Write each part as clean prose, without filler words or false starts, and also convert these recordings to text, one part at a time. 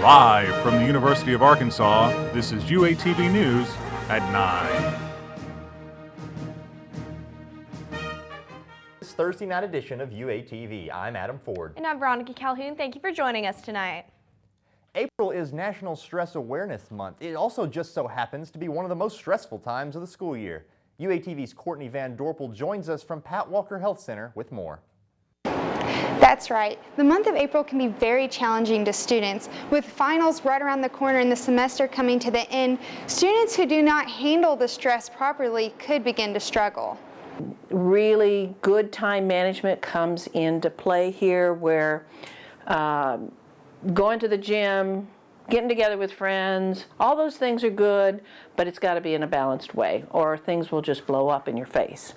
Live from the University of Arkansas, this is UATV News at 9. This Thursday night edition of UATV. I'm Adam Ford. And I'm Veronica Calhoun. Thank you for joining us tonight. April is National Stress Awareness Month. It also just so happens to be one of the most stressful times of the school year. UATV's Courtney Van Dorpel joins us from Pat Walker Health Center with more. That's right. The month of April can be very challenging to students. With finals right around the corner and the semester coming to the end, students who do not handle the stress properly could begin to struggle. Really good time management comes into play here, where going to the gym, getting together with friends, all those things are good, but it's got to be in a balanced way or things will just blow up in your face.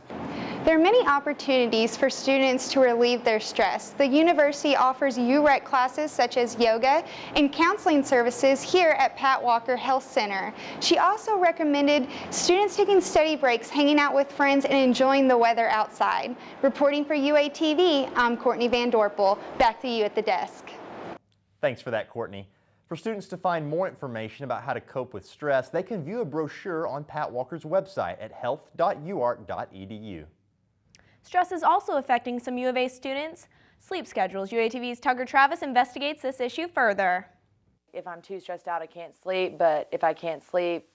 There are many opportunities for students to relieve their stress. The university offers UREC classes such as yoga and counseling services here at Pat Walker Health Center. She also recommended students taking study breaks, hanging out with friends, and enjoying the weather outside. Reporting for UATV, I'm Courtney Van Dorpel. Back to you at the desk. Thanks for that, Courtney. For students to find more information about how to cope with stress, they can view a brochure on Pat Walker's website at health.uark.edu. Stress is also affecting some U of A students' sleep schedules. UATV's Tucker Travis investigates this issue further. If I'm too stressed out, I can't sleep, but if I can't sleep,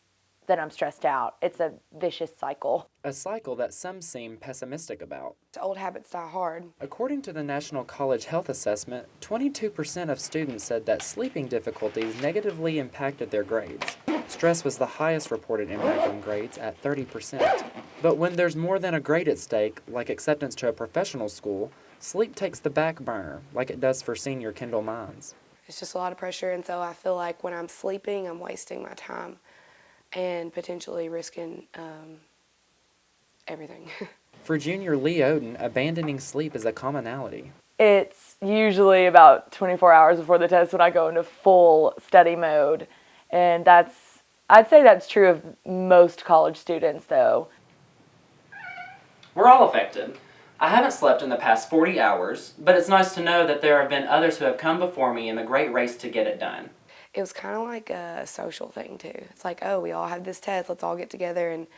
then I'm stressed out. It's a vicious cycle. A cycle that some seem pessimistic about. Old habits die hard. According to the National College Health Assessment, 22% of students said that sleeping difficulties negatively impacted their grades. Stress was the highest reported impact on grades at 30%. But when there's more than a grade at stake, like acceptance to a professional school, sleep takes the back burner, like it does for senior Kendall Mines. It's just a lot of pressure, and so I feel like when I'm sleeping, I'm wasting my time and potentially risking everything. For junior Lee Oden, abandoning sleep is a commonality. It's usually about 24 hours before the test when I go into full study mode, and I'd say that's true of most college students, though. We're all affected. I haven't slept in the past 40 hours, but it's nice to know that there have been others who have come before me in the great race to get it done. It was kind of like a social thing, too. It's like, oh, we all have this test. Let's all get together and,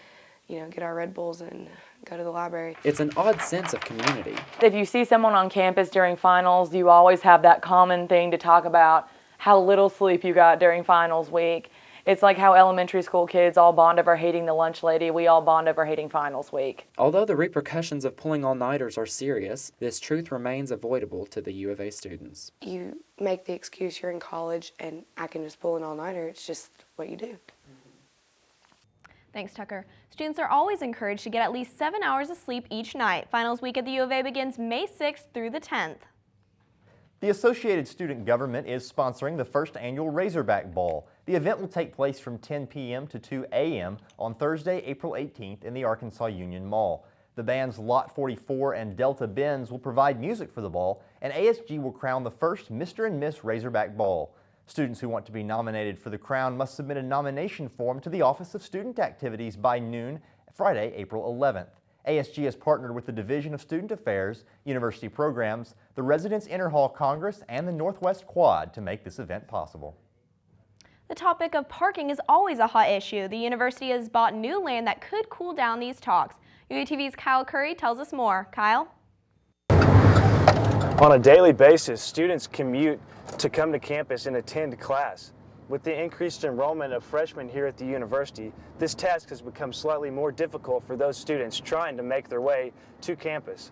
get our Red Bulls and go to the library. It's an odd sense of community. If you see someone on campus during finals, you always have that common thing to talk about how little sleep you got during finals week. It's like how elementary school kids all bond over hating the lunch lady. We all bond over hating finals week. Although the repercussions of pulling all-nighters are serious, this truth remains avoidable to the U of A students. You make the excuse you're in college and I can just pull an all-nighter. It's just what you do. Thanks, Tucker. Students are always encouraged to get at least 7 hours of sleep each night. Finals week at the U of A begins May 6th through the 10th. The Associated Student Government is sponsoring the first annual Razorback Ball. The event will take place from 10 p.m. to 2 a.m. on Thursday, April 18th in the Arkansas Union Mall. The bands Lot 44 and Delta Benz will provide music for the ball, and ASG will crown the first Mr. and Miss Razorback Ball. Students who want to be nominated for the crown must submit a nomination form to the Office of Student Activities by noon Friday, April 11th. ASG has partnered with the Division of Student Affairs, University Programs, the Residents Interhall Congress, and the Northwest Quad to make this event possible. The topic of parking is always a hot issue. The university has bought new land that could cool down these talks. UATV's Kyle Curry tells us more. Kyle? On a daily basis, students commute to come to campus and attend class. With the increased enrollment of freshmen here at the university, this task has become slightly more difficult for those students trying to make their way to campus.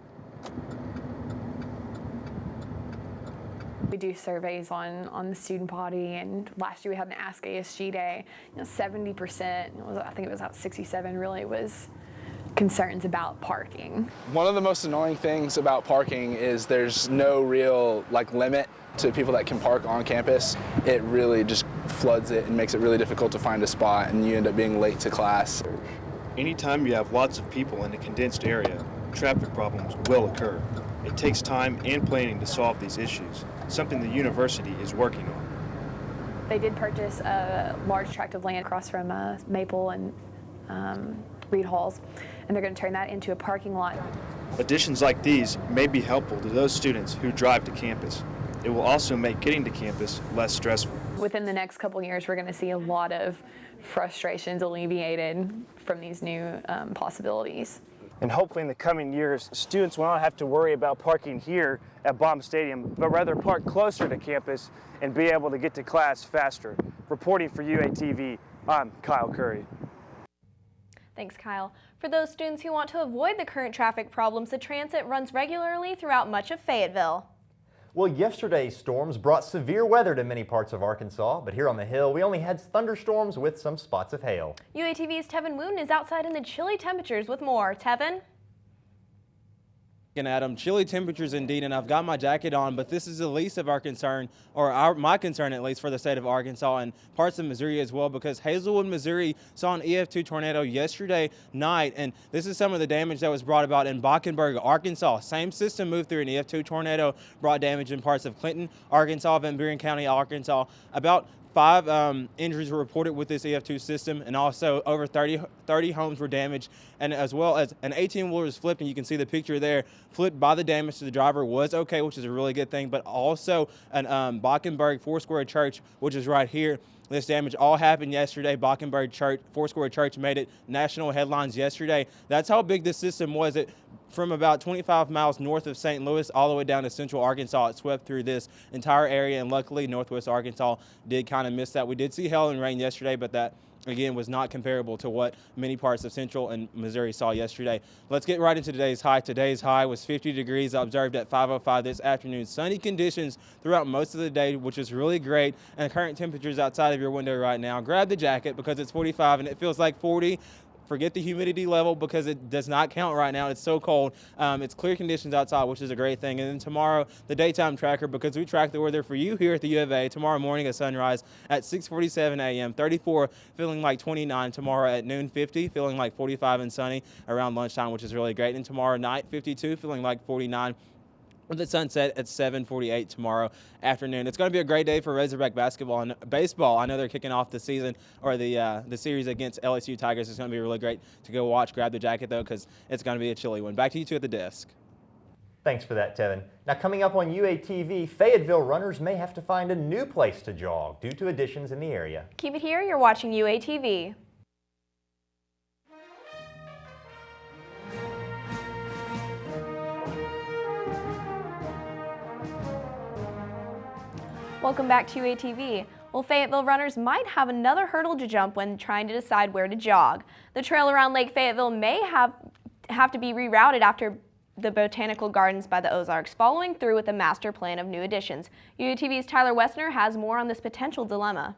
We do surveys on the student body, and last year we had an Ask ASG Day. 70%, I think it was about 67, really was concerns about parking. One of the most annoying things about parking is there's no real limit to people that can park on campus. It really just floods it and makes it really difficult to find a spot, and you end up being late to class. Anytime you have lots of people in a condensed area, traffic problems will occur. It takes time and planning to solve these issues, something the university is working on. They did purchase a large tract of land across from Maple and Reed Halls, and they're going to turn that into a parking lot. Additions like these may be helpful to those students who drive to campus. It will also make getting to campus less stressful. within the next couple years, we're going to see a lot of frustrations alleviated from these new possibilities. And hopefully in the coming years, students will not have to worry about parking here at Baum Stadium, but rather park closer to campus and be able to get to class faster. Reporting for UATV, I'm Kyle Curry. Thanks, Kyle. For those students who want to avoid the current traffic problems, the transit runs regularly throughout much of Fayetteville. Well, yesterday's storms brought severe weather to many parts of Arkansas, but here on the Hill, we only had thunderstorms with some spots of hail. UATV's Tevin Wooten is outside in the chilly temperatures with more. Tevin? Adam, chilly temperatures indeed, and I've got my jacket on, but this is the least of our concern, or my concern at least, for the state of Arkansas and parts of Missouri as well, because Hazelwood, Missouri saw an EF2 tornado yesterday night, and this is some of the damage that was brought about in Bockenberg, Arkansas. Same system moved through an EF2 tornado, brought damage in parts of Clinton, Arkansas, Van Buren County, Arkansas. About 5 injuries were reported with this EF2 system, and also over 30 homes were damaged, and as well as an 18-wheeler was flipped, and you can see the picture there, flipped by the damage to the driver was okay, which is a really good thing, but also an Bockenberg Foursquare Church, which is right here. This damage all happened yesterday. Bockenberg Church, Foursquare Church made it national headlines yesterday. That's how big this system was. It from about 25 miles north of St. Louis all the way down to central Arkansas. It swept through this entire area, and luckily northwest Arkansas did kind of miss that. We did see hail and rain yesterday, but that again was not comparable to what many parts of central and Missouri saw yesterday. Let's get right into today's high. Today's high was 50 degrees observed at 5:05 this afternoon. Sunny conditions throughout most of the day, which is really great, and current temperatures outside of your window right now. Grab the jacket because it's 45 and it feels like 40. Forget the humidity level because it does not count right now. It's so cold. It's clear conditions outside, which is a great thing. And then tomorrow, the daytime tracker, because we track the weather for you here at the U of A. Tomorrow morning at sunrise at 6:47 a.m. 34, feeling like 29. Tomorrow at noon, 50, feeling like 45 and sunny around lunchtime, which is really great. And tomorrow night, 52, feeling like 49. With the sunset at 7:48 tomorrow afternoon. It's going to be a great day for Razorback basketball and baseball. I know they're kicking off the season, or the series against LSU Tigers. It's going to be really great to go watch. Grab the jacket, though, because it's going to be a chilly one. Back to you two at the desk. Thanks for that, Tevin. Now, coming up on UATV, Fayetteville runners may have to find a new place to jog due to additions in the area. Keep it here. You're watching UATV. Welcome back to UATV. Well, Fayetteville runners might have another hurdle to jump when trying to decide where to jog. The trail around Lake Fayetteville may have to be rerouted after the Botanical Gardens by the Ozarks, following through with a master plan of new additions. UATV's Tyler Wessner has more on this potential dilemma.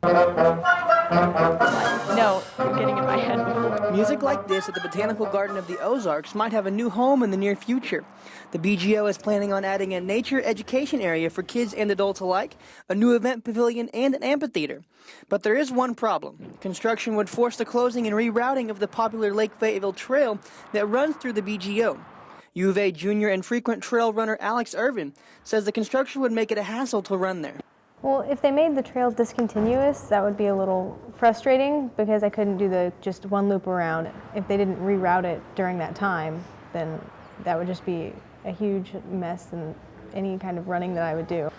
No, you're getting in my head before. Music like this at the Botanical Garden of the Ozarks might have a new home in the near future. The BGO is planning on adding a nature education area for kids and adults alike, a new event pavilion, and an amphitheater. But there is one problem. Construction would force the closing and rerouting of the popular Lake Fayetteville Trail that runs through the BGO. U of A junior and frequent trail runner Alex Irvin says the construction would make it a hassle to run there. Well, if they made the trail discontinuous, that would be a little frustrating because I couldn't do the just one loop around. If they didn't reroute it during that time, then that would just be a huge mess in any kind of running that I would do.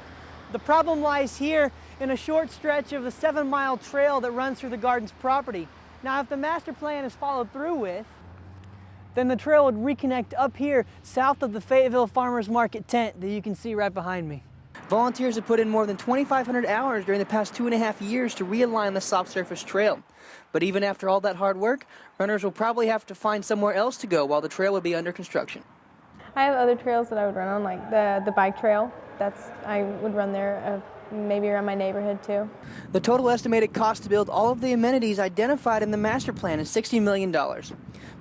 The problem lies here in a short stretch of the 7-mile trail that runs through the garden's property. Now, if the master plan is followed through with, then the trail would reconnect up here south of the Fayetteville Farmers Market tent that you can see right behind me. Volunteers have put in more than 2,500 hours during the past 2.5 years to realign the soft surface trail. But even after all that hard work, runners will probably have to find somewhere else to go while the trail would be under construction. I have other trails that I would run on, like the bike trail. I would run there maybe around my neighborhood too. The total estimated cost to build all of the amenities identified in the master plan is $60 million.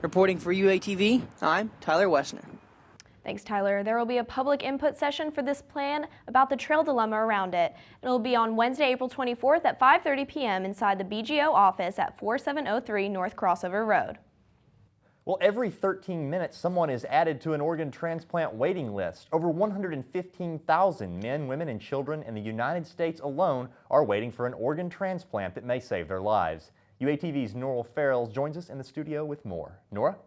Reporting for UATV, I'm Tyler Wessner. Thanks, Tyler. There will be a public input session for this plan about the trail dilemma around it. It'll be on Wednesday, April 24th at 5:30 p.m. inside the BGO office at 4703 North Crossover Road. Well, every 13 minutes, someone is added to an organ transplant waiting list. Over 115,000 men, women, and children in the United States alone are waiting for an organ transplant that may save their lives. UATV's Nora Farrell joins us in the studio with more. Nora?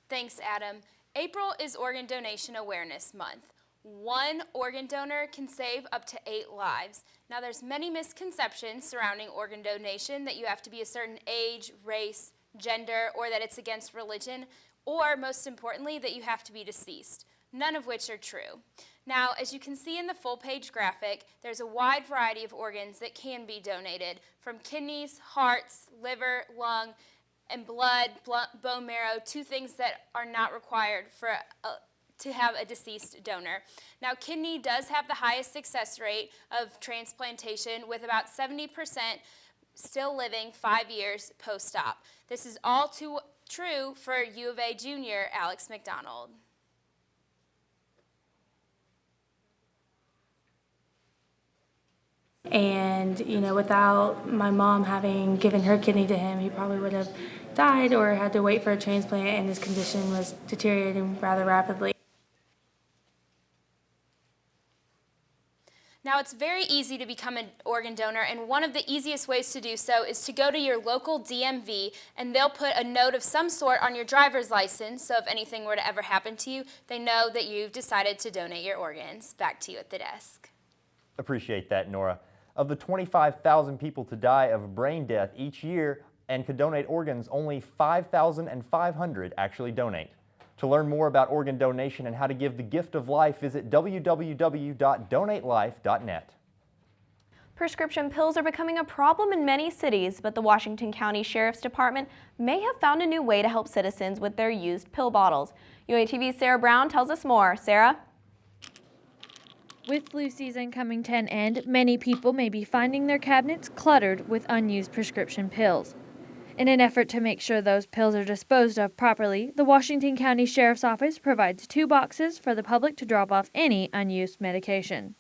Thanks, Adam. April is Organ Donation Awareness Month. one organ donor can save up to 8 lives. Now, there's many misconceptions surrounding organ donation, that you have to be a certain age, race, gender, or that it's against religion, or most importantly, that you have to be deceased, none of which are true. Now, as you can see in the full-page graphic, there's a wide variety of organs that can be donated, from kidneys, hearts, liver, lung, and blood, bone marrow, to things that are not required for to have a deceased donor. Now, kidney does have the highest success rate of transplantation, with about 70% still living 5 years post-op. This is all too true for U of A junior Alex McDonald. And, you know, without my mom having given her kidney to him, he probably would have died or had to wait for a transplant, and his condition was deteriorating rather rapidly. Now, it's very easy to become an organ donor, and one of the easiest ways to do so is to go to your local DMV, and they'll put a note of some sort on your driver's license, so if anything were to ever happen to you, they know that you've decided to donate your organs. Back to you at the desk. Appreciate that, Nora. Of the 25,000 people to die of brain death each year and could donate organs, only 5,500 actually donate. To learn more about organ donation and how to give the gift of life, visit www.donatelife.net. Prescription pills are becoming a problem in many cities, but the Washington County Sheriff's Department may have found a new way to help citizens with their used pill bottles. UATV's Sarah Brown tells us more. Sarah? With flu season coming to an end, many people may be finding their cabinets cluttered with unused prescription pills. In an effort to make sure those pills are disposed of properly, the Washington County Sheriff's Office provides 2 boxes for the public to drop off any unused medication.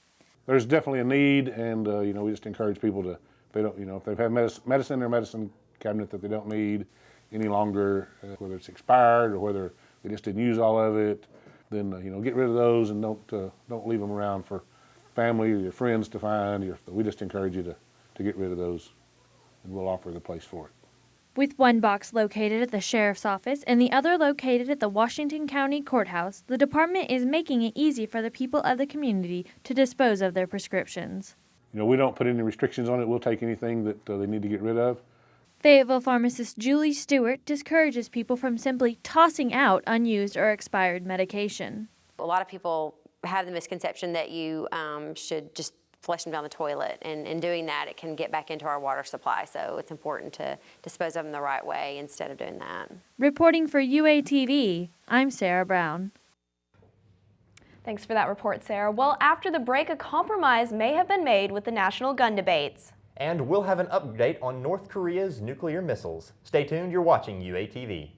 There's definitely a need, and we just encourage people to, if they don't, if they've had medicine in their medicine cabinet that they don't need any longer, whether it's expired or whether they just didn't use all of it, then get rid of those and don't leave them around for family or your friends to find. We just encourage you to get rid of those, and we'll offer the place for it. With one box located at the Sheriff's Office and the other located at the Washington County Courthouse, the department is making it easy for the people of the community to dispose of their prescriptions. We don't put any restrictions on it. We'll take anything that they need to get rid of. Fayetteville pharmacist Julie Stewart discourages people from simply tossing out unused or expired medication. A lot of people have the misconception that you should just flush them down the toilet, and in doing that it can get back into our water supply, so it's important to dispose of them the right way instead of doing that. Reporting for UATV, I'm Sarah Brown. Thanks for that report, Sarah. Well, after the break, a compromise may have been made with the national gun debates. And we'll have an update on North Korea's nuclear missiles. Stay tuned, you're watching UATV.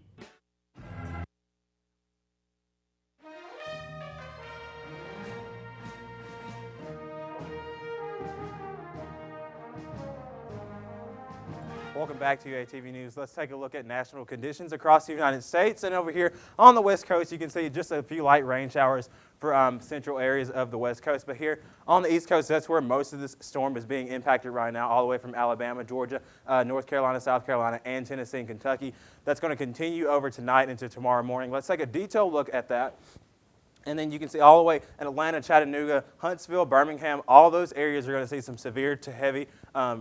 Welcome back to UATV News. Let's take a look at national conditions across the United States. And over here on the West Coast, you can see just a few light rain showers for central areas of the West Coast. But here on the East Coast, that's where most of this storm is being impacted right now, all the way from Alabama, Georgia, North Carolina, South Carolina, and Tennessee and Kentucky. That's going to continue over tonight into tomorrow morning. Let's take a detailed look at that. And then you can see all the way in Atlanta, Chattanooga, Huntsville, Birmingham, all those areas are going to see some severe to heavy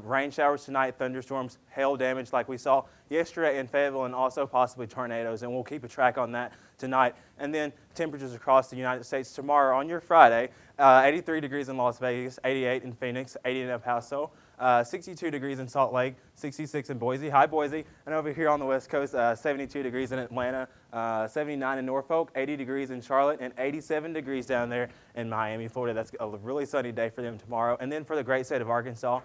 rain showers tonight, thunderstorms, hail damage like we saw yesterday in Fayetteville, and also possibly tornadoes. And we'll keep a track on that tonight. And then temperatures across the United States tomorrow on your Friday, 83 degrees in Las Vegas, 88 in Phoenix, 80 in El Paso, 62 degrees in Salt Lake, 66 in Boise. Hi, Boise. And over here on the West Coast, 72 degrees in Atlanta, 79 in Norfolk, 80 degrees in Charlotte, and 87 degrees down there in Miami, Florida. That's a really sunny day for them tomorrow. And then for the great state of Arkansas,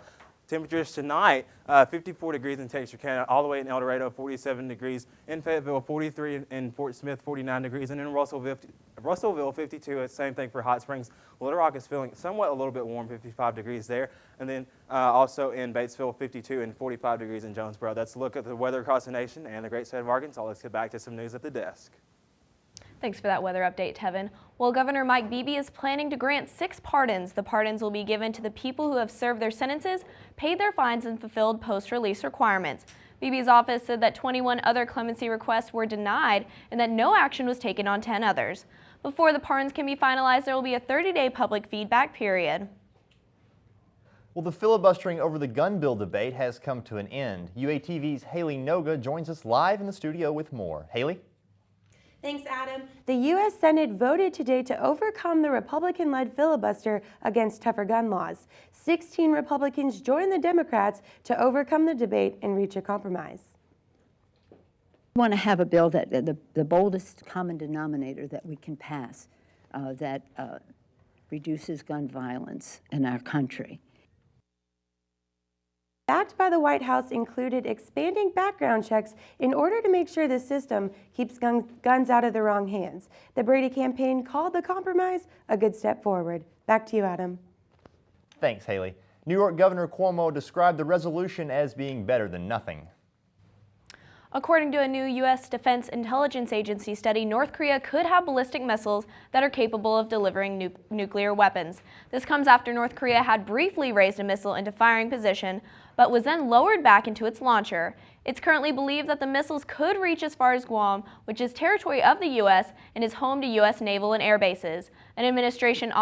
temperatures tonight, 54 degrees in Texarkana, all the way in El Dorado, 47 degrees. In Fayetteville, 43 in Fort Smith, 49 degrees. And in Russellville, 52. It's same thing for Hot Springs. Little Rock is feeling somewhat a little bit warm, 55 degrees there. And then also in Batesville, 52 and 45 degrees in Jonesboro. That's a look at the weather across the nation and the great state of Arkansas. Let's get back to some news at the desk. Thanks for that weather update, Tevin. Well, Governor Mike Beebe is planning to grant 6 pardons. The pardons will be given to the people who have served their sentences, paid their fines, and fulfilled post-release requirements. Beebe's office said that 21 other clemency requests were denied and that no action was taken on 10 others. Before the pardons can be finalized, there will be a 30-day public feedback period. Well, the filibustering over the gun bill debate has come to an end. UATV's Haley Noga joins us live in the studio with more. Haley? Thanks, Adam. The U.S. Senate voted today to overcome the Republican-led filibuster against tougher gun laws. 16 Republicans joined the Democrats to overcome the debate and reach a compromise. We want to have a bill that the boldest common denominator that we can pass that reduces gun violence in our country. Backed by the White House included expanding background checks in order to make sure the system keeps guns out of the wrong hands. The Brady campaign called the compromise a good step forward. Back to you, Adam. Thanks, Haley. New York Governor Cuomo described the resolution as being better than nothing. According to a new U.S. Defense Intelligence Agency study, North Korea could have ballistic missiles that are capable of delivering nuclear weapons. This comes after North Korea had briefly raised a missile into firing position, but was then lowered back into its launcher. It's currently believed that the missiles could reach as far as Guam, which is territory of the U.S. and is home to U.S. naval and air bases. An administration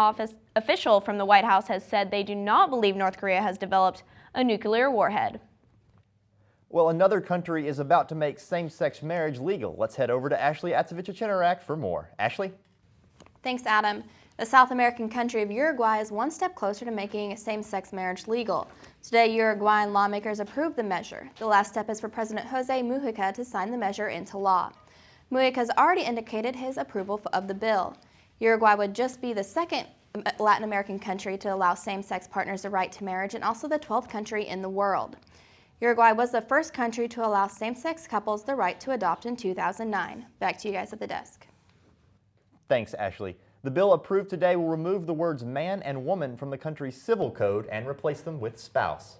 official from the White House has said they do not believe North Korea has developed a nuclear warhead. Well, another country is about to make same-sex marriage legal. Let's head over to Ashley Atsevich-Chinnarak for more. Ashley? Thanks, Adam. The South American country of Uruguay is one step closer to making same-sex marriage legal. Today, Uruguayan lawmakers approved the measure. The last step is for President Jose Mujica to sign the measure into law. Mujica has already indicated his approval of the bill. Uruguay would just be the second Latin American country to allow same-sex partners the right to marriage and also the 12th country in the world. Uruguay was the first country to allow same-sex couples the right to adopt in 2009. Back to you guys at the desk. Thanks, Ashley. The bill approved today will remove the words man and woman from the country's civil code and replace them with spouse.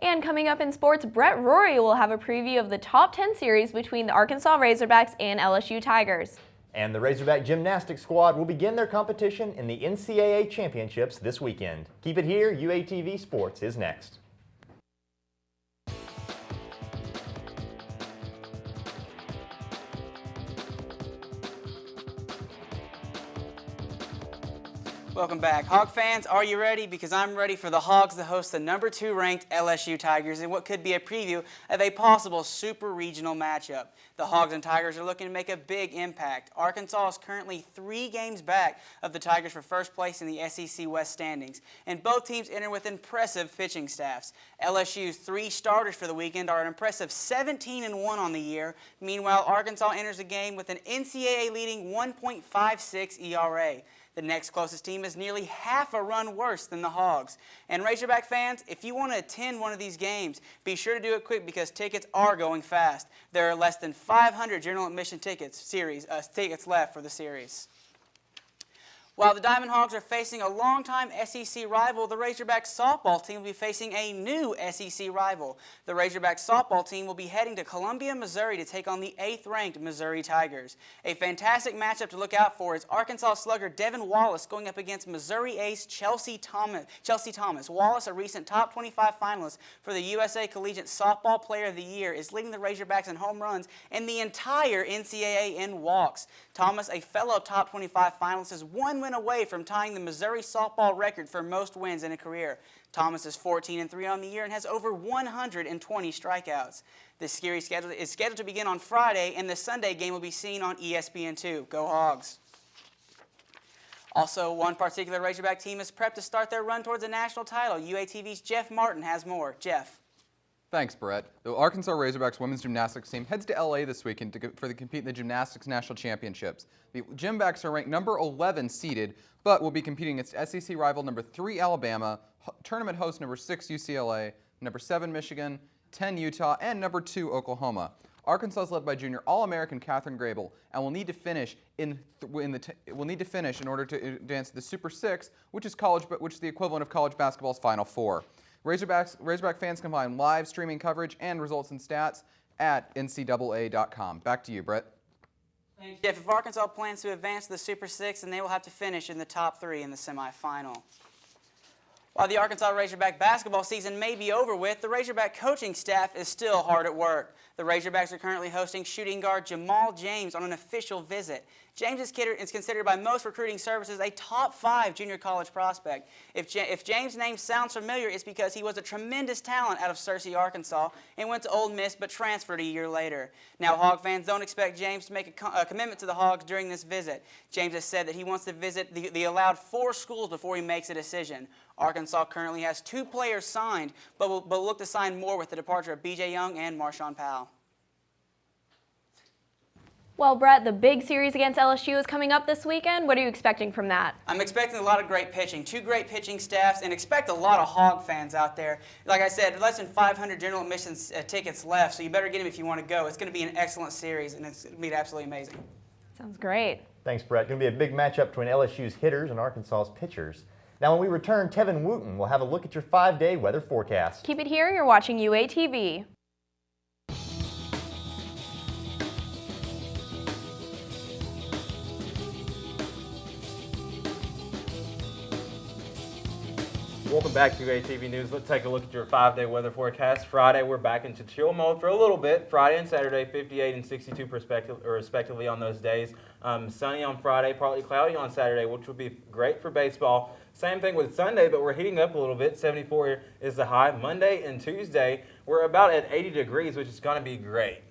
And coming up in sports, Brett Rory will have a preview of the top 10 series between the Arkansas Razorbacks and LSU Tigers. And the Razorback gymnastics squad will begin their competition in the NCAA championships this weekend. Keep it here, UATV Sports is next. Welcome back. Hog fans, are you ready? Because I'm ready for the Hogs to host the #2 ranked LSU Tigers in what could be a preview of a possible super regional matchup. The Hogs and Tigers are looking to make a big impact. Arkansas is currently 3 games back of the Tigers for first place in the SEC West standings, and both teams enter with impressive pitching staffs. LSU's 3 starters for the weekend are an impressive 17-1 on the year. Meanwhile, Arkansas enters the game with an NCAA leading 1.56 ERA. The next closest team is nearly half a run worse than the Hogs. And Razorback fans, if you want to attend one of these games, be sure to do it quick because tickets are going fast. There are less than 500 general admission tickets left for the series. While the Diamond Hogs are facing a longtime SEC rival, the Razorback softball team will be facing a new SEC rival. The Razorback softball team will be heading to Columbia, Missouri to take on the 8th-ranked Missouri Tigers. A fantastic matchup to look out for is Arkansas slugger Devin Wallace going up against Missouri ace Chelsea Thomas. Wallace, a recent top 25 finalist for the USA Collegiate Softball Player of the Year, is leading the Razorbacks in home runs and the entire NCAA in walks. Thomas, a fellow top 25 finalist, is 1 win away from tying the Missouri softball record for most wins in a career. Thomas is 14-3 on the year and has over 120 strikeouts. This series is scheduled to begin on Friday, and the Sunday game will be seen on ESPN2. Go Hogs! Also, one particular Razorback team is prepped to start their run towards a national title. UATV's Jeff Martin has more. Jeff. Thanks, Brett. The Arkansas Razorbacks women's gymnastics team heads to LA this weekend to compete in the Gymnastics National Championships. The Gymbacks are ranked number 11 seeded, but will be competing against SEC rival number 3 Alabama, tournament host number 6 UCLA, number 7 Michigan, 10 Utah, and number 2 Oklahoma. Arkansas is led by junior All-American Catherine Grable and will need to finish in order to advance to the Super 6, which is the equivalent of college basketball's Final Four. Razorback fans can find live streaming coverage and results and stats at ncaa.com. Back to you, Brett. Thanks, Jeff. If Arkansas plans to advance to the Super 6, then they will have to finish in the top 3 in the semifinal. While the Arkansas Razorback basketball season may be over with, the Razorback coaching staff is still hard at work. The Razorbacks are currently hosting shooting guard Jamal James on an official visit. James is considered by most recruiting services a top 5 junior college prospect. If James' name sounds familiar, it's because he was a tremendous talent out of Searcy, Arkansas, and went to Ole Miss but transferred a year later. Now, Hog fans don't expect James to make a commitment to the Hogs during this visit. James has said that he wants to visit the allowed 4 schools before he makes a decision. Arkansas currently has 2 players signed, but will look to sign more with the departure of B.J. Young and Marshawn Powell. Well, Brett, the big series against LSU is coming up this weekend. What are you expecting from that? I'm expecting a lot of great pitching, 2 great pitching staffs, and expect a lot of Hog fans out there. Like I said, less than 500 general admissions tickets left, so you better get them if you want to go. It's going to be an excellent series, and it's going to be absolutely amazing. Sounds great. Thanks, Brett. Going to be a big matchup between LSU's hitters and Arkansas's pitchers. Now, when we return, Tevin Wooten will have a look at your 5-day weather forecast. Keep it here. You're watching UATV. Welcome back to UATV News. Let's take a look at your 5-day weather forecast. Friday, we're back into chill mode for a little bit. Friday and Saturday, 58 and 62 respectively on those days. Sunny on Friday, partly cloudy on Saturday, which will be great for baseball. Same thing with Sunday, but we're heating up a little bit. 74 is the high. Monday and Tuesday, we're about at 80 degrees, which is going to be great.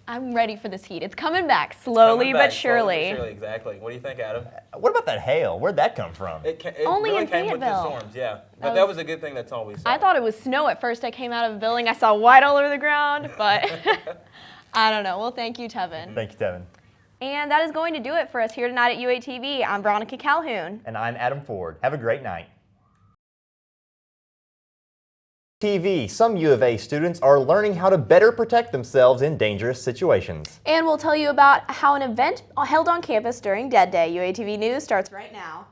I'm ready for this heat. It's coming back slowly but surely. Exactly. What do you think, Adam? What about that hail? Where'd that come from? It Only really in came with the Fayetteville. storms, yeah. But that was a good thing. That's all we saw. I thought it was snow at first. I came out of the building. I saw white all over the ground, but I don't know. Well, thank you, Tevin. Thank you, Tevin. And that is going to do it for us here tonight at UATV. I'm Veronica Calhoun. And I'm Adam Ford. Have a great night. TV, some U of A students are learning how to better protect themselves in dangerous situations. And we'll tell you about how an event held on campus during Dead Day. UATV News starts right now.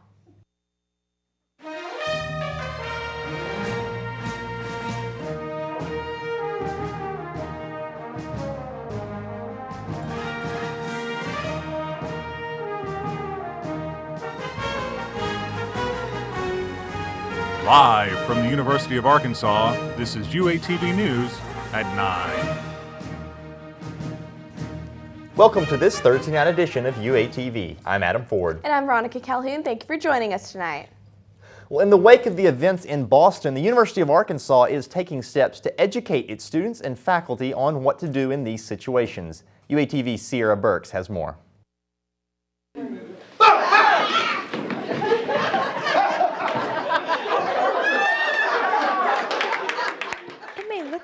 Live from the University of Arkansas, this is UATV News at 9. Welcome to this Thursday night edition of UATV. I'm Adam Ford. And I'm Veronica Calhoun. Thank you for joining us tonight. Well, in the wake of the events in Boston, the University of Arkansas is taking steps to educate its students and faculty on what to do in these situations. UATV's Sierra Burks has more.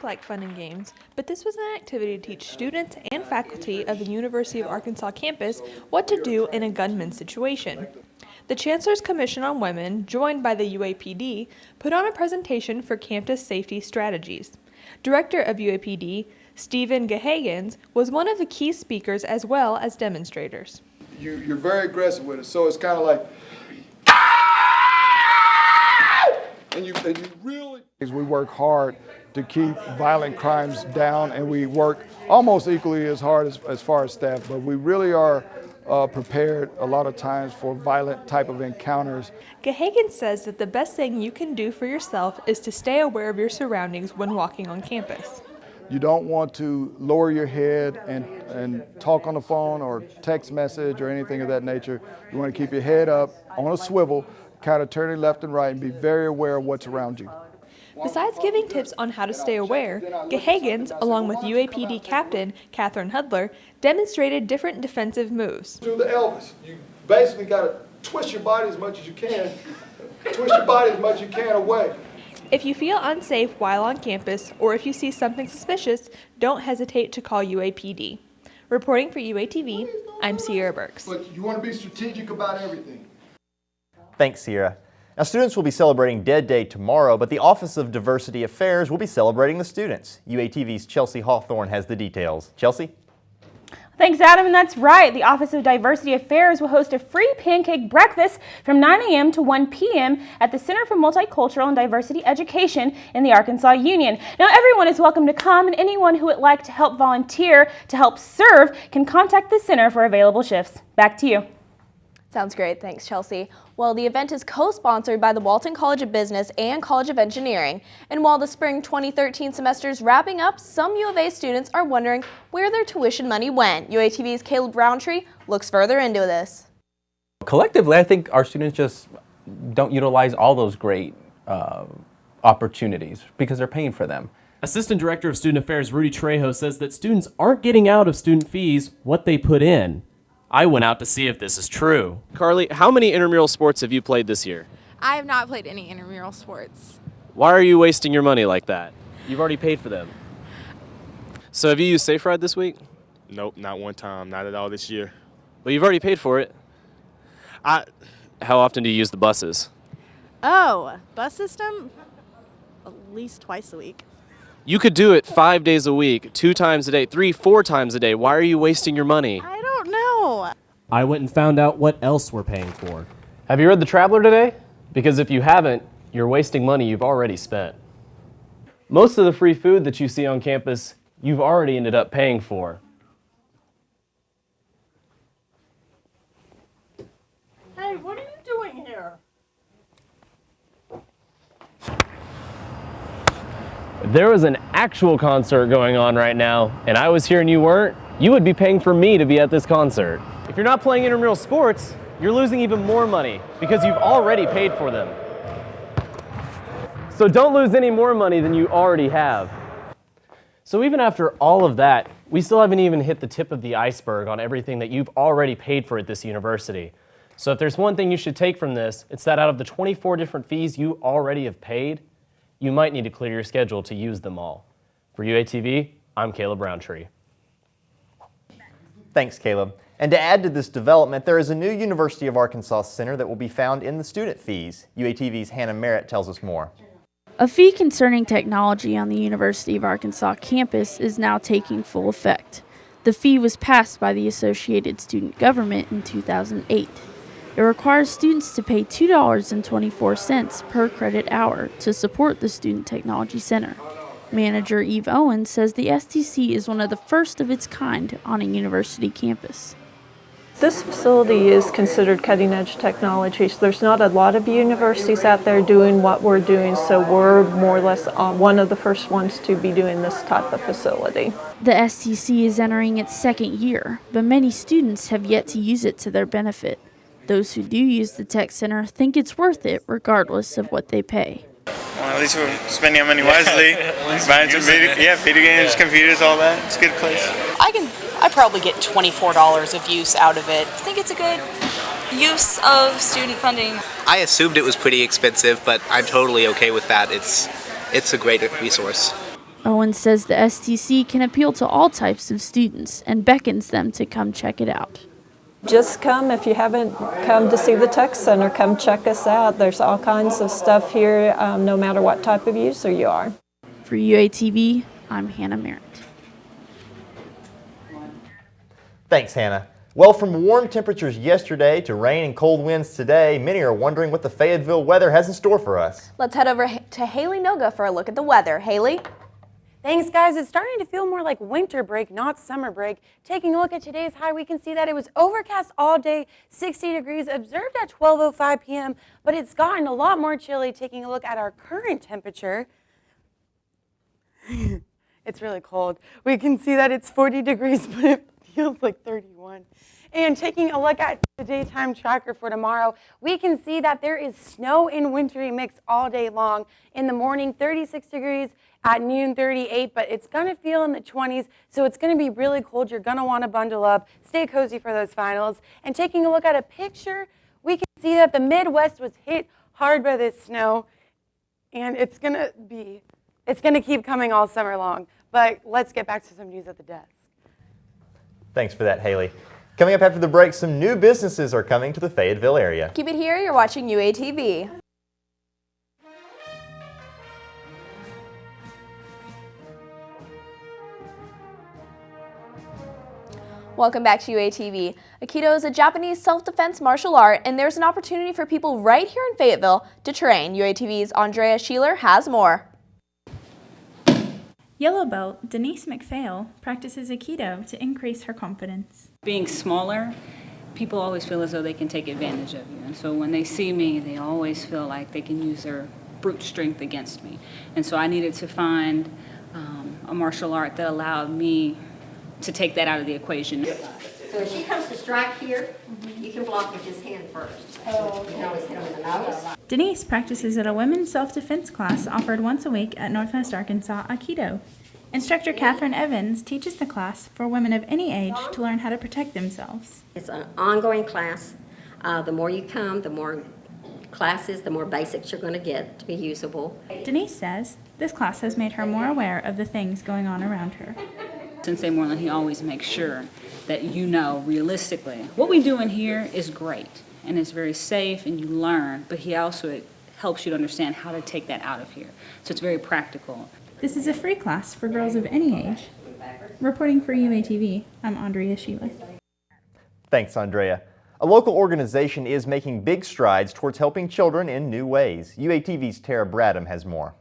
Like fun and games, but this was an activity to teach students and faculty of the University of Arkansas campus what to do in a gunman situation. The Chancellor's Commission on Women, joined by the UAPD, put on a presentation for campus safety strategies. Director of UAPD, Stephen Gahagans, was one of the key speakers as well as demonstrators. You're very aggressive with it, so it's kind of like, and you really. We work hard to keep violent crimes down, and we work almost equally as hard as far as staff, but we really are prepared a lot of times for violent type of encounters. Gahagans says that the best thing you can do for yourself is to stay aware of your surroundings when walking on campus. You don't want to lower your head and talk on the phone or text message or anything of that nature. You want to keep your head up on a swivel, kind of turning left and right, and be very aware of what's around you. Besides giving tips on how to stay aware, Gahagans, along with UAPD Captain Catherine Hudler, demonstrated different defensive moves. Do the Elvis. You basically got to twist your body as much as you can. Twist your body as much as you can away. If you feel unsafe while on campus, or if you see something suspicious, don't hesitate to call UAPD. Reporting for UATV, I'm Sierra Burks. But you want to be strategic about everything. Thanks, Sierra. Now, students will be celebrating Dead Day tomorrow, but the Office of Diversity Affairs will be celebrating the students. UATV's Chelsea Hawthorne has the details. Chelsea? Thanks, Adam, and that's right. The Office of Diversity Affairs will host a free pancake breakfast from 9 a.m. to 1 p.m. at the Center for Multicultural and Diversity Education in the Arkansas Union. Now, everyone is welcome to come, and anyone who would like to help volunteer to help serve can contact the center for available shifts. Back to you. Sounds great. Thanks, Chelsea. Well, the event is co-sponsored by the Walton College of Business and College of Engineering. And while the spring 2013 semester is wrapping up, some U of A students are wondering where their tuition money went. UATV's Caleb Roundtree looks further into this. Collectively, I think our students just don't utilize all those great opportunities because they're paying for them. Assistant Director of Student Affairs Rudy Trejo says that students aren't getting out of student fees what they put in. I went out to see if this is true. Carly, how many intramural sports have you played this year? I have not played any intramural sports. Why are you wasting your money like that? You've already paid for them. So have you used Safe Ride this week? Nope, not one time, not at all this year. Well, you've already paid for it. How often do you use the buses? Oh, bus system? At least twice a week. You could do it 5 days a week, 2 times a day, 3, 4 times a day. Why are you wasting your money? I don't know. I went and found out what else we're paying for. Have you read The Traveler today? Because if you haven't, you're wasting money you've already spent. Most of the free food that you see on campus, you've already ended up paying for. Hey, what are you doing here? If there was an actual concert going on right now, and I was here and you weren't, you would be paying for me to be at this concert. If you're not playing intramural sports, you're losing even more money because you've already paid for them. So don't lose any more money than you already have. So even after all of that, we still haven't even hit the tip of the iceberg on everything that you've already paid for at this university. So if there's one thing you should take from this, it's that out of the 24 different fees you already have paid, you might need to clear your schedule to use them all. For UATV, I'm Caleb Roundtree. Thanks, Caleb. And to add to this development, there is a new University of Arkansas Center that will be found in the student fees. UATV's Hannah Merritt tells us more. A fee concerning technology on the University of Arkansas campus is now taking full effect. The fee was passed by the Associated Student Government in 2008. It requires students to pay $2.24 per credit hour to support the Student Technology Center. Manager Eve Owens says the STC is one of the first of its kind on a university campus. This facility is considered cutting-edge technology. So there's not a lot of universities out there doing what we're doing, so we're more or less one of the first ones to be doing this type of facility. The STC is entering its second year, but many students have yet to use it to their benefit. Those who do use the Tech Center think it's worth it regardless of what they pay. Well, at least we're spending our money wisely. Buying some video games, computers, all that. It's a good place. I probably get $24 of use out of it. I think it's a good use of student funding. I assumed it was pretty expensive, but I'm totally okay with that. It's a great resource. Owen says the STC can appeal to all types of students and beckons them to come check it out. Just come. If you haven't come to see the Tech Center, come check us out. There's all kinds of stuff here, no matter what type of user you are. For UATV, I'm Hannah Merritt. Thanks, Hannah. Well, from warm temperatures yesterday to rain and cold winds today, many are wondering what the Fayetteville weather has in store for us. Let's head over to Haley Noga for a look at the weather. Haley? Thanks, guys. It's starting to feel more like winter break, not summer break. Taking a look at today's high, we can see that it was overcast all day, 60 degrees, observed at 12:05 p.m., but it's gotten a lot more chilly. Taking a look at our current temperature, it's really cold. We can see that it's 40 degrees, but it feels like 31. And taking a look at the daytime tracker for tomorrow, we can see that there is snow and wintry mix all day long. In the morning, 36 degrees. At noon, 38, but it's going to feel in the 20s, so it's going to be really cold. You're going to want to bundle up, stay cozy for those finals. And taking a look at a picture, we can see that the Midwest was hit hard by this snow, and it's going to keep coming all summer long. But let's get back to some news at the desk. Thanks for that, Haley. Coming up after the break, some new businesses are coming to the Fayetteville area. Keep it here. You're watching UATV. Welcome back to UATV. Aikido is a Japanese self-defense martial art, and there's an opportunity for people right here in Fayetteville to train. UATV's Andrea Sheeler has more. Yellow belt Denise McPhail practices Aikido to increase her confidence. Being smaller, people always feel as though they can take advantage of you. And so when they see me, they always feel like they can use their brute strength against me. And so I needed to find a martial art that allowed me to take that out of the equation. So if she comes to strike here, you can block with his hand first. You can always hit him in the nose. Denise practices at a women's self-defense class offered once a week at Northwest Arkansas Aikido. Instructor Catherine Evans teaches the class for women of any age to learn how to protect themselves. It's an ongoing class. The more you come, the more classes, the more basics you're going to get to be usable. Denise says this class has made her more aware of the things going on around her. Sensei Moreland, he always makes sure that you know realistically what we do in here is great and it's very safe and you learn, but he also helps you to understand how to take that out of here. So it's very practical. This is a free class for girls of any age. Reporting for UATV, I'm Andrea Sheila. Thanks, Andrea. A local organization is making big strides towards helping children in new ways. UATV's Tara Bradham has more.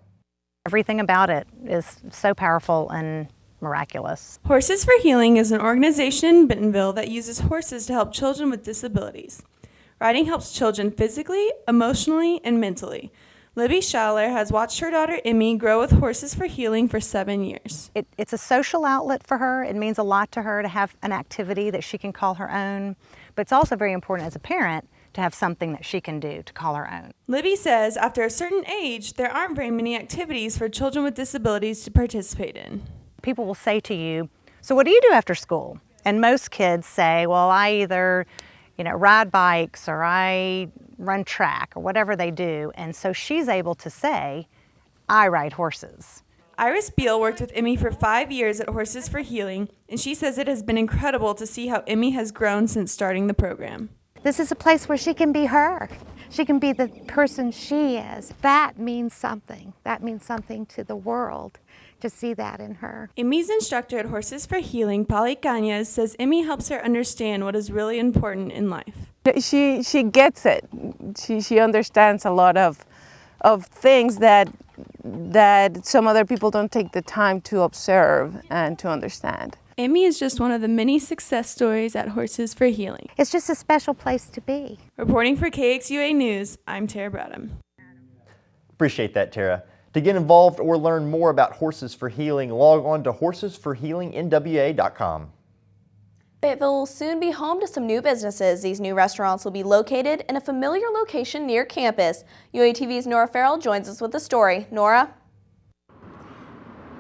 Everything about it is so powerful and miraculous. Horses for Healing is an organization in Bentonville that uses horses to help children with disabilities. Riding helps children physically, emotionally, and mentally. Libby Schaller has watched her daughter Emmy grow with Horses for Healing for 7 years. It's a social outlet for her. It means a lot to her to have an activity that she can call her own, but it's also very important as a parent to have something that she can do to call her own. Libby says after a certain age, there aren't very many activities for children with disabilities to participate in. People will say to you, so what do you do after school? And most kids say, well, I either, ride bikes or I run track or whatever they do. And so she's able to say, I ride horses. Iris Beal worked with Emmy for 5 years at Horses for Healing, and she says it has been incredible to see how Emmy has grown since starting the program. This is a place where she can be her. She can be the person she is. That means something. That means something to the world to see that in her. Emmy's instructor at Horses for Healing, Polly Cañas, says Emmy helps her understand what is really important in life. She gets it. She understands a lot of things that some other people don't take the time to observe and to understand. Emmy is just one of the many success stories at Horses for Healing. It's just a special place to be. Reporting for KXUA News, I'm Tara Bradham. Appreciate that, Tara. To get involved or learn more about Horses for Healing, log on to horsesforhealingnwa.com. Fayetteville will soon be home to some new businesses. These new restaurants will be located in a familiar location near campus. UATV's Nora Farrell joins us with the story. Nora?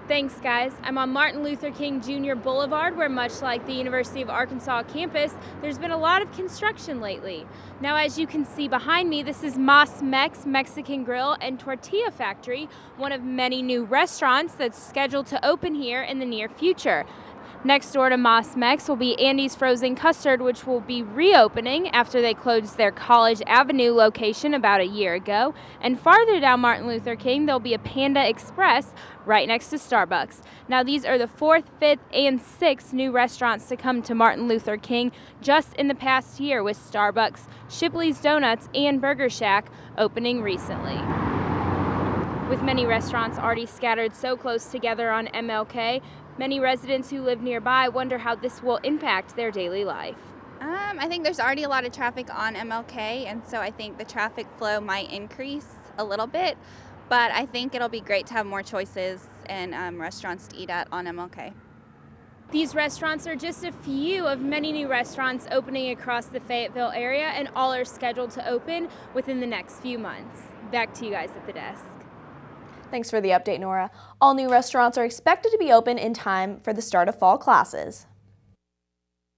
Thanks, guys. I'm on Martin Luther King Jr. Boulevard, where much like the University of Arkansas campus, there's been a lot of construction lately. Now, as you can see behind me, this is Mas Mex Mexican Grill and Tortilla Factory, one of many new restaurants that's scheduled to open here in the near future. Next door to Mas Mex will be Andy's Frozen Custard, which will be reopening after they closed their College Avenue location about a year ago. And farther down Martin Luther King, there'll be a Panda Express right next to Starbucks. Now, these are the 4th, 5th, and 6th new restaurants to come to Martin Luther King just in the past year, with Starbucks, Shipley's Donuts, and Burger Shack opening recently. With many restaurants already scattered so close together on MLK, many residents who live nearby wonder how this will impact their daily life. I think there's already a lot of traffic on MLK, and so I think the traffic flow might increase a little bit, but I think it'll be great to have more choices and restaurants to eat at on MLK. These restaurants are just a few of many new restaurants opening across the Fayetteville area, and all are scheduled to open within the next few months. Back to you guys at the desk. Thanks for the update, Nora. All new restaurants are expected to be open in time for the start of fall classes.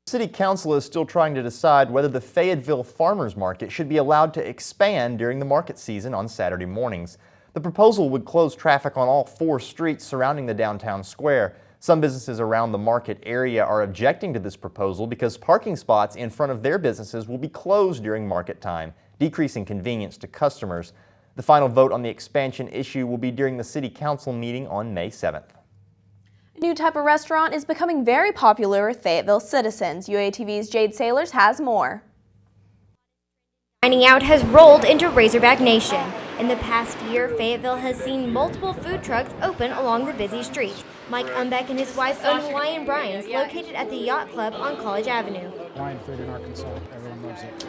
City Council is still trying to decide whether the Fayetteville Farmers Market should be allowed to expand during the market season on Saturday mornings. The proposal would close traffic on all 4 streets surrounding the downtown square. Some businesses around the market area are objecting to this proposal because parking spots in front of their businesses will be closed during market time, decreasing convenience to customers. The final vote on the expansion issue will be during the City Council meeting on May 7th. A new type of restaurant is becoming very popular with Fayetteville citizens. UATV's Jade Sailors has more. Dining out has rolled into Razorback Nation. In the past year, Fayetteville has seen multiple food trucks open along the busy streets. Mike Umbeck and his wife own Hawaiian Brian's, located at the Yacht Club on College Avenue. Hawaiian food in Arkansas, everyone loves it.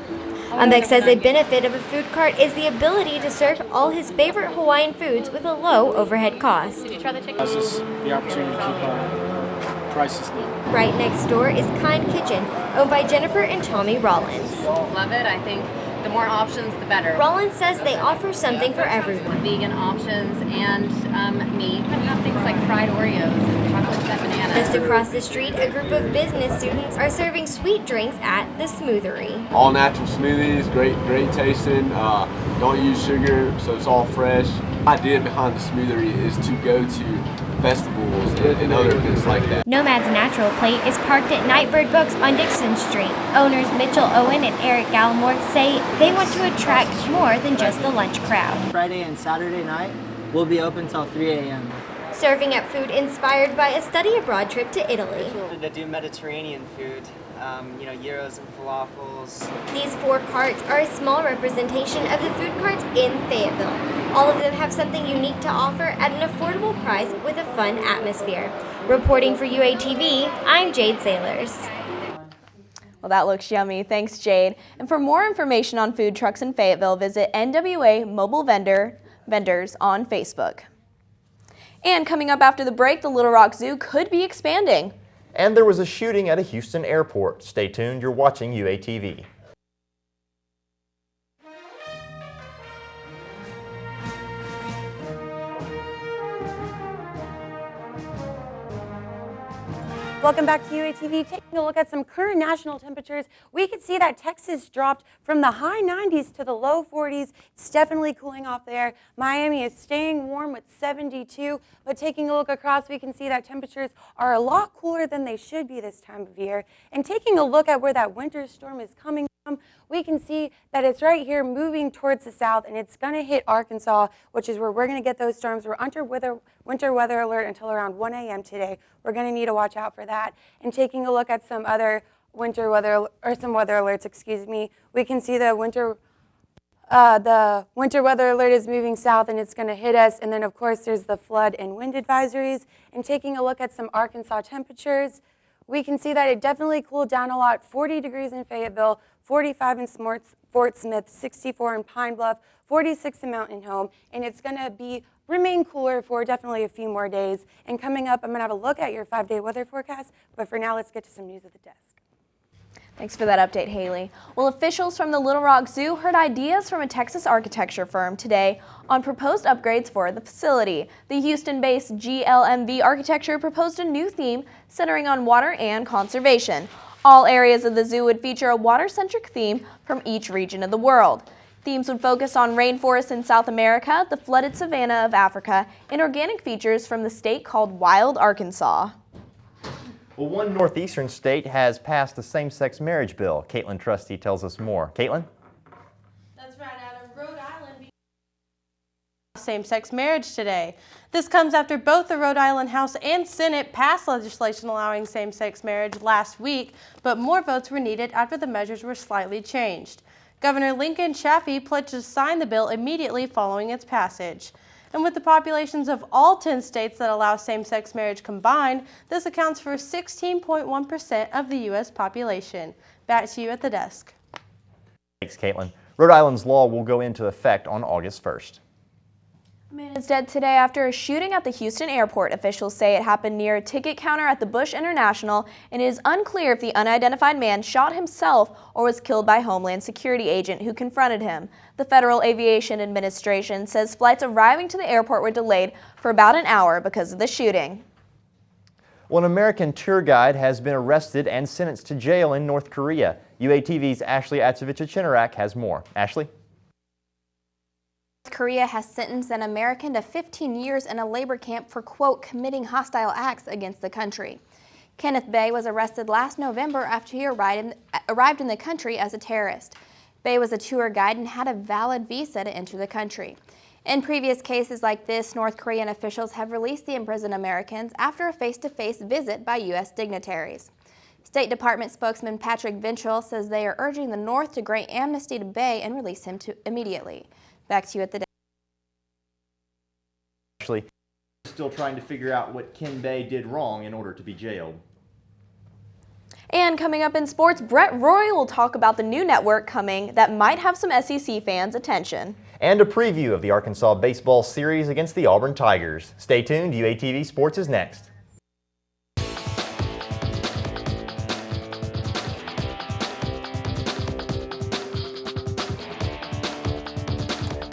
Umbeck says a benefit of a food cart is the ability to serve all his favorite Hawaiian foods with a low overhead cost. Did you try the chicken? This is the opportunity to keep prices low. Right next door is Kind Kitchen, owned by Jennifer and Tommy Rollins. Love it. I think the more options, the better. Rollins says they offer something for everyone. Vegan options and meat. We have things like fried Oreos and chocolate chip bananas. Just across the street, a group of business students are serving sweet drinks at the Smoothery. All natural smoothies, great tasting. Don't use sugar, so it's all fresh. The idea behind the Smoothery is to go to festivals and other events like that. Nomad's Natural Plate is parked at Nightbird Books on Dixon Street. Owners Mitchell Owen and Eric Gallimore say they want to attract more than just the lunch crowd. Friday and Saturday night, we'll be open till 3 a.m. Serving up food inspired by a study abroad trip to Italy. To do Mediterranean food, gyros and falafels. These 4 carts are a small representation of the food carts in Fayetteville. All of them have something unique to offer at an affordable price with a fun atmosphere. Reporting for UATV, I'm Jade Sailors. Well, that looks yummy. Thanks, Jade. And for more information on food trucks in Fayetteville, visit NWA Mobile Vendors on Facebook. And coming up after the break, the Little Rock Zoo could be expanding. And there was a shooting at a Houston airport. Stay tuned, you're watching UATV. Welcome back to UATV. Taking a look at some current national temperatures, we could see that Texas dropped from the high 90s to the low 40s. It's definitely cooling off there. Miami is staying warm with 72, but taking a look across, we can see that temperatures are a lot cooler than they should be this time of year. And taking a look at where that winter storm is coming from, we can see that it's right here moving towards the south, and it's going to hit Arkansas, which is where we're going to get those storms. We're under winter weather alert until around 1 a.m. today. We're going to need to watch out for that. And taking a look at some other winter weather, or some weather alerts, excuse me, we can see the winter weather alert is moving south, and it's going to hit us. And then, of course, there's the flood and wind advisories. And taking a look at some Arkansas temperatures, we can see that it definitely cooled down a lot. 40 degrees in Fayetteville, 45 in Fort Smith, 64 in Pine Bluff, 46 in Mountain Home, and it's going to remain cooler for definitely a few more days. And coming up, I'm going to have a look at your 5-day weather forecast, but for now, let's get to some news at the desk. Thanks for that update, Haley. Well, officials from the Little Rock Zoo heard ideas from a Texas architecture firm today on proposed upgrades for the facility. The Houston-based GLMV Architecture proposed a new theme centering on water and conservation. All areas of the zoo would feature a water-centric theme from each region of the world. Themes would focus on rainforests in South America, the flooded savanna of Africa, and organic features from the state called Wild Arkansas. Well, one northeastern state has passed a same-sex marriage bill. Caitlin Trusty tells us more. Caitlin? That's right, Adam. Rhode Island same-sex marriage today. This comes after both the Rhode Island House and Senate passed legislation allowing same-sex marriage last week, but more votes were needed after the measures were slightly changed. Governor Lincoln Chafee pledged to sign the bill immediately following its passage. And with the populations of all 10 states that allow same-sex marriage combined, this accounts for 16.1% of the U.S. population. Back to you at the desk. Thanks, Caitlin. Rhode Island's law will go into effect on August 1st. A man is dead today after a shooting at the Houston airport. Officials say it happened near a ticket counter at the Bush International, and it is unclear if the unidentified man shot himself or was killed by a Homeland Security agent who confronted him. The Federal Aviation Administration says flights arriving to the airport were delayed for about an hour because of the shooting. Well, an American tour guide has been arrested and sentenced to jail in North Korea. UATV's Ashley Atsevicha-Chinarak has more. Ashley? North Korea has sentenced an American to 15 years in a labor camp for, quote, committing hostile acts against the country. Kenneth Bay was arrested last November after he arrived in the country as a terrorist. Bay was a tour guide and had a valid visa to enter the country. In previous cases like this, North Korean officials have released the imprisoned Americans after a face-to-face visit by U.S. dignitaries. State Department spokesman Patrick Ventrell says they are urging the North to grant amnesty to Bay and release him immediately. Back to you at the desk. harshly. Still trying to figure out what Ken Bay did wrong in order to be jailed. And coming up in sports, Brett Roy will talk about the new network coming that might have some SEC fans' attention. And a preview of the Arkansas baseball series against the Auburn Tigers. Stay tuned, UATV Sports is next.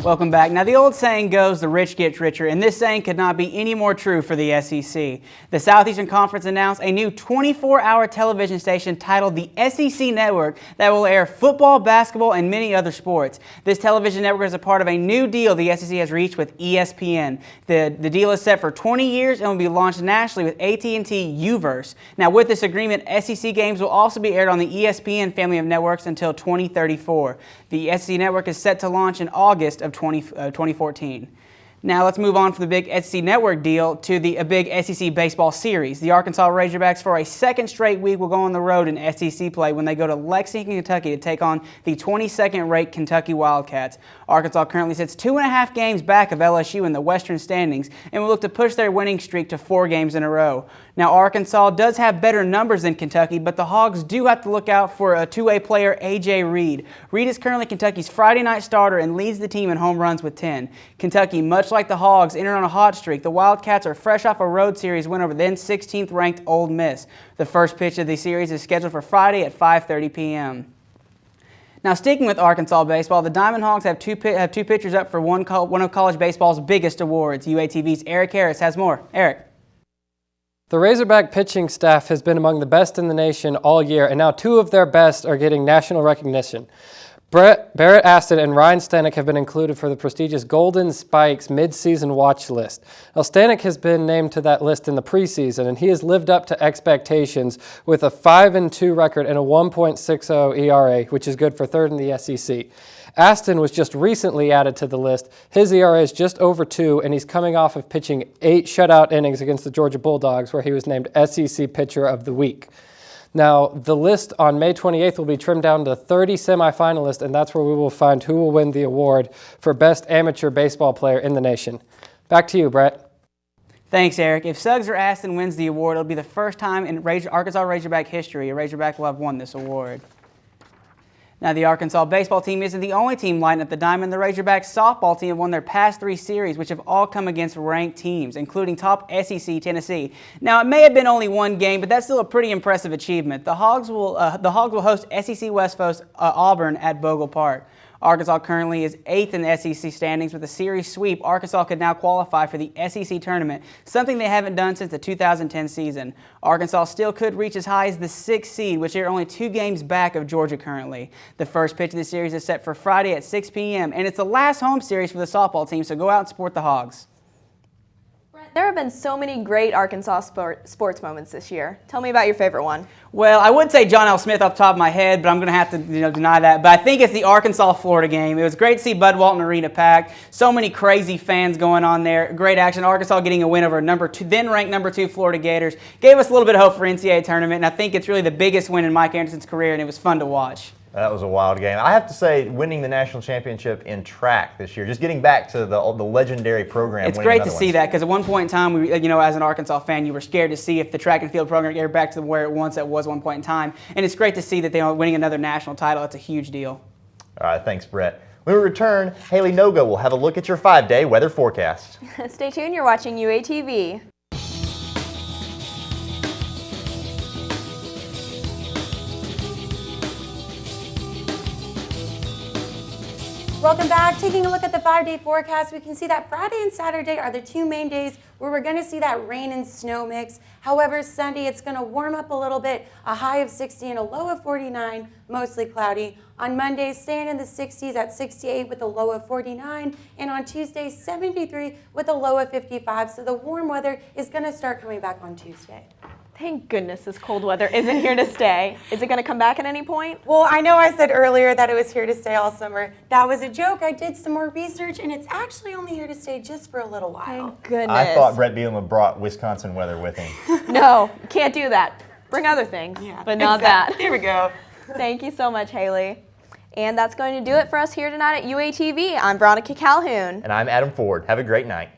Welcome back. Now, the old saying goes, the rich get richer, and this saying could not be any more true for the SEC. The Southeastern Conference announced a new 24-hour television station titled the SEC Network that will air football, basketball, and many other sports. This television network is a part of a new deal the SEC has reached with ESPN. The deal is set for 20 years and will be launched nationally with AT&T Uverse. Now, with this agreement, SEC games will also be aired on the ESPN family of networks until 2034. The SEC Network is set to launch in August of 2014. Now let's move on from the big SEC Network deal to a big SEC baseball series. The Arkansas Razorbacks for a second straight week will go on the road in SEC play when they go to Lexington, Kentucky to take on the 22nd-ranked Kentucky Wildcats. Arkansas currently sits 2.5 games back of LSU in the Western standings and will look to push their winning streak to 4 games in a row. Now, Arkansas does have better numbers than Kentucky, but the Hogs do have to look out for a two-way player, A.J. Reed. Reed is currently Kentucky's Friday night starter and leads the team in home runs with 10. Kentucky, much like the Hogs, entered on a hot streak. The Wildcats are fresh off a road series win over then 16th-ranked Ole Miss. The first pitch of the series is scheduled for Friday at 5:30 p.m. Now, sticking with Arkansas baseball, the Diamond Hogs have two pitchers up for one of college baseball's biggest awards. UATV's Eric Harris has more. Eric. The Razorback pitching staff has been among the best in the nation all year, and now 2 of their best are getting national recognition. Barrett Aston and Ryan Stanek have been included for the prestigious Golden Spikes mid-season watch list. Now, Stanek has been named to that list in the preseason, and he has lived up to expectations with a 5-2 record and a 1.60 ERA, which is good for 3rd in the SEC. Aston was just recently added to the list. His ERA is just over 2, and he's coming off of pitching 8 shutout innings against the Georgia Bulldogs, where he was named SEC Pitcher of the Week. Now, the list on May 28th will be trimmed down to 30 semifinalists, and that's where we will find who will win the award for Best Amateur Baseball Player in the nation. Back to you, Brett. Thanks, Eric. If Suggs or Aston wins the award, it'll be the first time in Arkansas Razorback history a Razorback will have won this award. Now, the Arkansas baseball team isn't the only team lighting up the diamond. The Razorback softball team have won their past 3 series, which have all come against ranked teams, including top SEC Tennessee. Now, it may have been only 1 game, but that's still a pretty impressive achievement. The Hogs will host SEC West foes Auburn at Bogle Park. Arkansas currently is 8th in the SEC standings. With a series sweep, Arkansas could now qualify for the SEC tournament, something they haven't done since the 2010 season. Arkansas still could reach as high as the 6th seed, which they're only 2 games back of Georgia currently. The first pitch of the series is set for Friday at 6 p.m., and it's the last home series for the softball team, so go out and support the Hogs. There have been so many great Arkansas sports moments this year. Tell me about your favorite one. Well, I would say John L. Smith off the top of my head, but I'm going to have to deny that. But I think it's the Arkansas-Florida game. It was great to see Bud Walton Arena packed. So many crazy fans going on there. Great action. Arkansas getting a win over then-ranked number 2 Florida Gators. Gave us a little bit of hope for NCAA tournament, and I think it's really the biggest win in Mike Anderson's career, and it was fun to watch. That was a wild game. I have to say, winning the national championship in track this year, just getting back to the legendary program. It's great to see that, because at one point in time, as an Arkansas fan, you were scared to see if the track and field program get back to where it was at one point in time. And it's great to see that they are winning another national title. It's a huge deal. All right, thanks, Brett. When we return, Haley Noga will have a look at your 5-day weather forecast. Stay tuned. You're watching UATV. Welcome back. Taking a look at the 5-day forecast, we can see that Friday and Saturday are the 2 main days where we're going to see that rain and snow mix. However, Sunday it's going to warm up a little bit, a high of 60 and a low of 49, mostly cloudy. On Monday, staying in the 60s at 68 with a low of 49, and on Tuesday, 73 with a low of 55. So the warm weather is going to start coming back on Tuesday. Thank goodness this cold weather isn't here to stay. Is it going to come back at any point? Well, I know I said earlier that it was here to stay all summer. That was a joke. I did some more research, and it's actually only here to stay just for a little while. Thank goodness. I thought Brett Bielema brought Wisconsin weather with him. No, you can't do that. Bring other things, but not that. There we go. Thank you so much, Haley. And that's going to do it for us here tonight at UATV. I'm Veronica Calhoun. And I'm Adam Ford. Have a great night.